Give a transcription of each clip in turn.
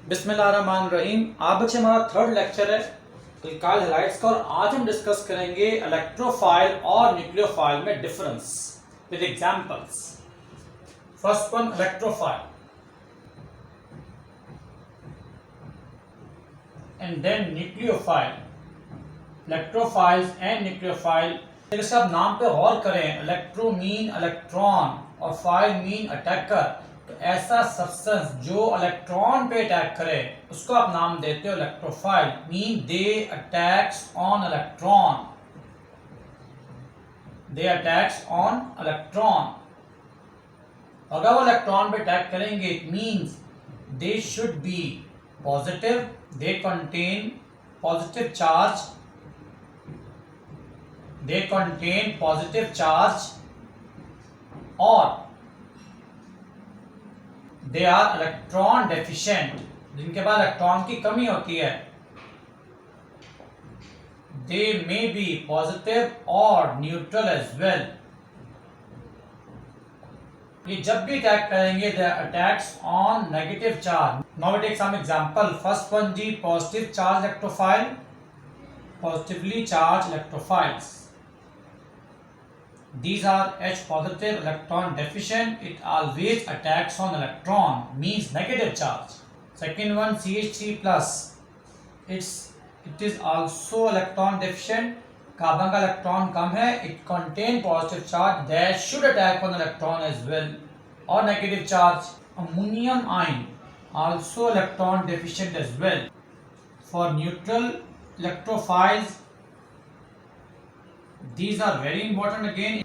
बिस्मिल्लाहिर्रहमानिर्रहीम। आज बच्चे हमारा थर्ड लेक्चर है अल्काइल हैलाइड्स का और आज हम डिस्कस करेंगे इलेक्ट्रोफाइल और न्यूक्लियोफाइल में difference with examples. First one electrophile and then nucleophile. Electrophiles and nucleophile, जैसे आप नाम पे गौर करें, इलेक्ट्रो मीन इलेक्ट्रॉन और फाइल मीन अटैकर, तो ऐसा सब्सटेंस जो इलेक्ट्रॉन पे अटैक करे उसको आप नाम देते हो electrophile. Mean they attacks on electron, they attacks on electron. अगर वो इलेक्ट्रॉन पे अटैक करेंगे it means they should be positive, they contain positive charge, they contain positive charge और they are electron deficient, जिनके पास इलेक्ट्रॉन की कमी होती है। they may be positive or neutral as well। ये जब भी अटैक करेंगे they attacks on negative charge। now we take some example। first one जी positive charge electrophile, positively charged electrophiles। These are H positive electron deficient, it always attacks on electron, means negative charge। Second one CH3 plus, it is also electron deficient, carbon का electron कम है, it contain positive charge that should attack on electron as well or negative charge। Ammonium ion also electron deficient as well। For neutral electrophiles, these are very important again।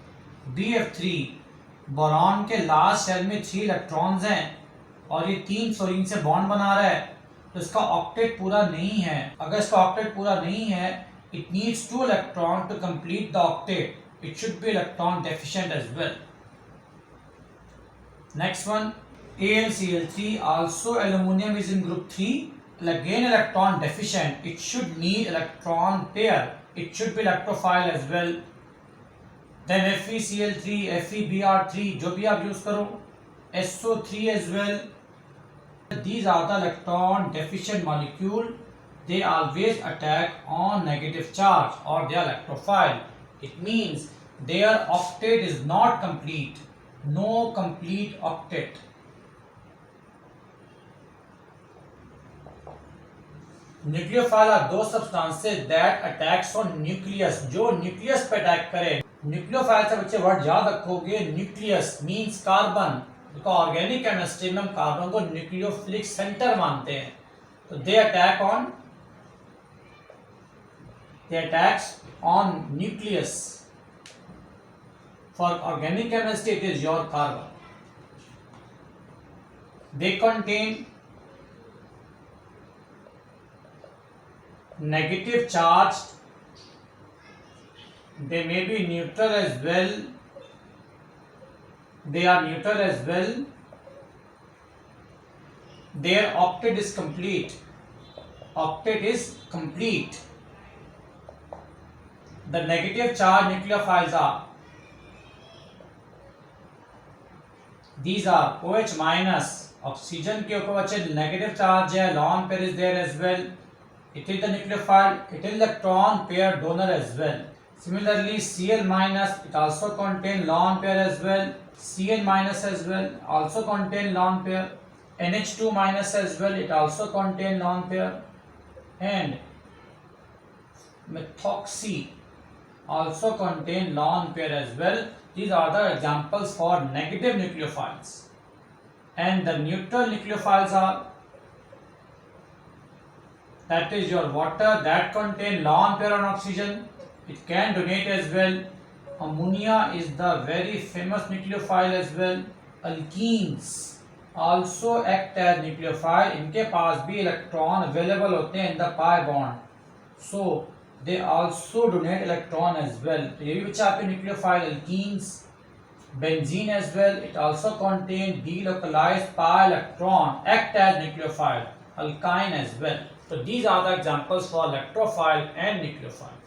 BF3 boron के last shell में 3 electrons हैं और ये 3 fluorine से bond बना रहा है, तो इसका ऑक्टेट पूरा नहीं है। अगर इसका ऑक्टेट पूरा नहीं है it needs 2 electron to complete the octet, it should be electron deficient as well. Next one AlCl3, also aluminum is in group 3, again electron deficient, it should need electron pair, it should be electrophile as well। then FeCl3, FeBr3, जो भी आप use करो, SO3 as well। these are the electron deficient molecule, they always attack on negative charge or they are electrophile, it means their octet is not complete, no complete octet। Nucleophile are दो substances that attacks on nucleus, जो nucleus पे attack करे। Nucleophile से बच्चे word याद रखोगे, nucleus means carbon, तो organic chemistry में हम कार्बन को न्यूक्लियोफिलिक सेंटर मानते हैं। तो they attacks on nucleus. For organic chemistry it is your carbon. They contain negative charged, they may be neutral as well, they are neutral as well, their octet is complete, octet is complete। the negative charge nucleophiles are, these are OH minus, oxygen के ऊपर बच्चे negative charge है, lone pair is there as well, it is the nucleophile, it is electron pair donor as well। similarly Cl minus, it also contain lone pair as well, Cn minus as well also contain lone pair, NH2 minus as well, it also contain lone pair, and methoxy also contain lone pair as well। these are the examples for negative nucleophiles। and the neutral nucleophiles are, that is your water that contain lone pair on oxygen, it can donate as well। ammonia is the very famous nucleophile as well। alkenes also act as nucleophile, इनके पास भी electron available होते हैं in the pi bond, so they also donate electron as well। तो ये भी बच्चा आपके nucleophile। alkenes, benzene as well, it also contain delocalized pi electron, act as nucleophile। alkyne as well। So these are the examples for electrophile and nucleophile।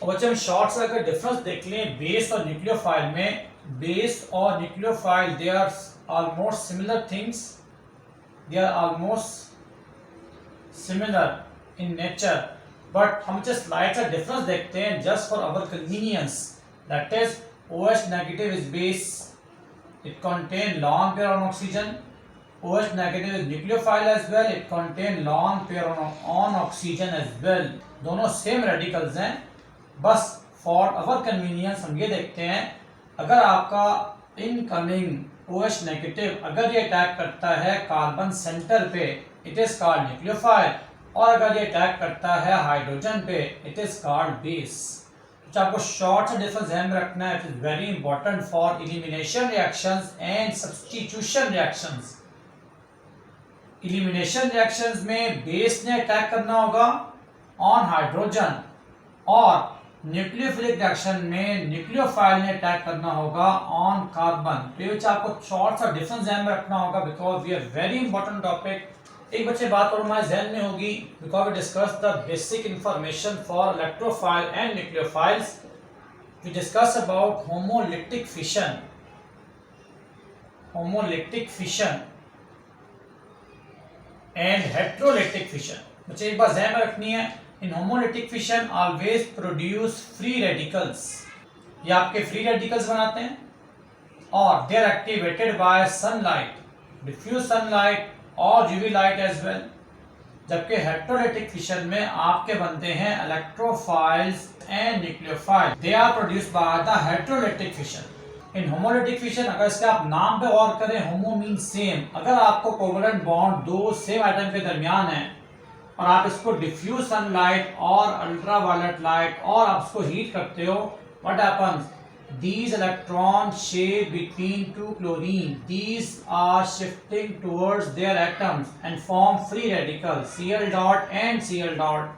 और बच्चे हम short सा अगर डिफरेंस देख लें बेस और न्यूक्लियोफाइल में, बेस और nucleophile they are almost similar things. they are almost similar in nature, but हम just slight सा difference देखते हैं just for our convenience. That is, OH negative is base, it contain lone pair on oxygen. OH negative is nucleophile as well, it contain lone pair on oxygen as well. दोनों same radicals हैं, बस for our convenience हम ये देखते हैं अगर आपका incoming OH negative अगर ये अटैक करता है कार्बन सेंटर पे इट इज कॉल्ड न्यूक्लियोफाइल, और अगर ये अटैक करता है हाइड्रोजन पे इट इज कॉल्ड बेस। तो आपको शॉर्ट सा डिफरेंस ध्यान में रखना है, it is very important for elimination reactions and substitution reactions. Elimination reactions में बेस ने अटैक करना होगा ऑन हाइड्रोजन, और न्यूक्लियोफिलिक रिएक्शन में न्यूक्लियोफाइल ने अटैक करना होगा ऑन कार्बन। तो ये आपको शॉर्ट सा डिफरेंस ध्यान में रखना होगा because we are very important topic. एक बच्चे बात और हमारे ध्यान में होगी because we discuss the basic information for electrophile and nucleophiles. We discuss about homolytic fission and heterolytic fission. बच्चे एक बात ध्यान में रखनी है, in homolytic fission always produce free radicals, ये आपके free radicals बनाते हैं और they are activated by sunlight, diffuse sunlight और UV light as well। जबकि heterolytic fission में आपके बनते हैं electrophiles and nucleophiles, they are produced by the heterolytic fission। in homolytic fission अगर इसके आप नाम पे गौर करें, homo means same, अगर आपको कोवलेंट बॉन्ड दो सेम आइटम के दरमियान है और आप इसको डिफ्यूज सनलाइट और अल्ट्रावायलेट लाइट और आप इसको हीट करते हो, what happens, these electrons share between two chlorine, these are shifting towards their atoms and form free radicals Cl dot and Cl dot,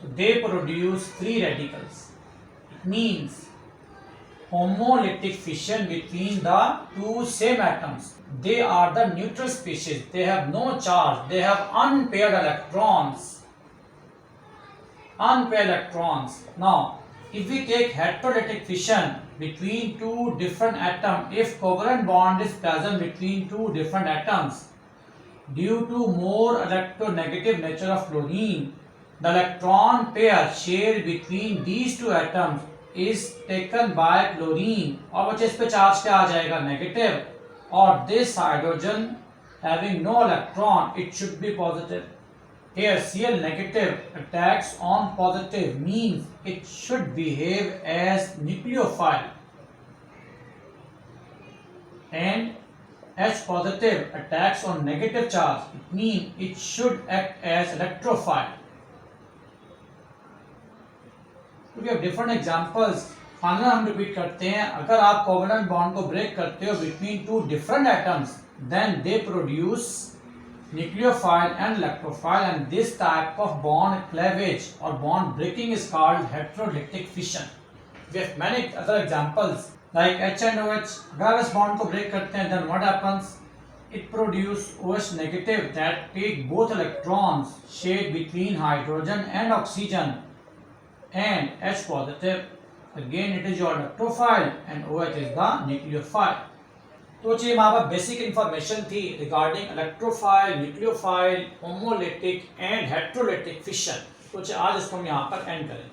so they produce free radicals। It means homolytic fission between the two same atoms, they are the neutral species, they have no charge, they have unpaired electrons। Now if we take heterolytic fission between two different atoms, if covalent bond is present between two different atoms, due to more electronegative nature of chlorine, the electron pair shared between these two atoms is taken by chlorine, और बच्चे इस पे charge क्या आ जाएगा, negative, और this hydrogen having no electron, it should be positive। Here Cl negative attacks on positive means it should behave as nucleophile, and H positive attacks on negative charge, it means it should act as electrophile। तो we have different examples, final हम repeat करते हैं, अगर आप covalent bond को break करते हो between two different atoms, then they produce nucleophile and electrophile, and this type of bond cleavage or bond breaking is called heterolytic fission। We have many other examples like H and OH, अगर इस bond को break करते हैं then what happens, it produce OH negative that take both electrons shared between hydrogen and oxygen, and H positive, again it is your electrophile and OH is the nucleophile। तो ये हमारा basic information थी regarding electrophile, nucleophile, homolytic and heterolytic fission. तो आज इसको हम यहाँ पर एंड करें।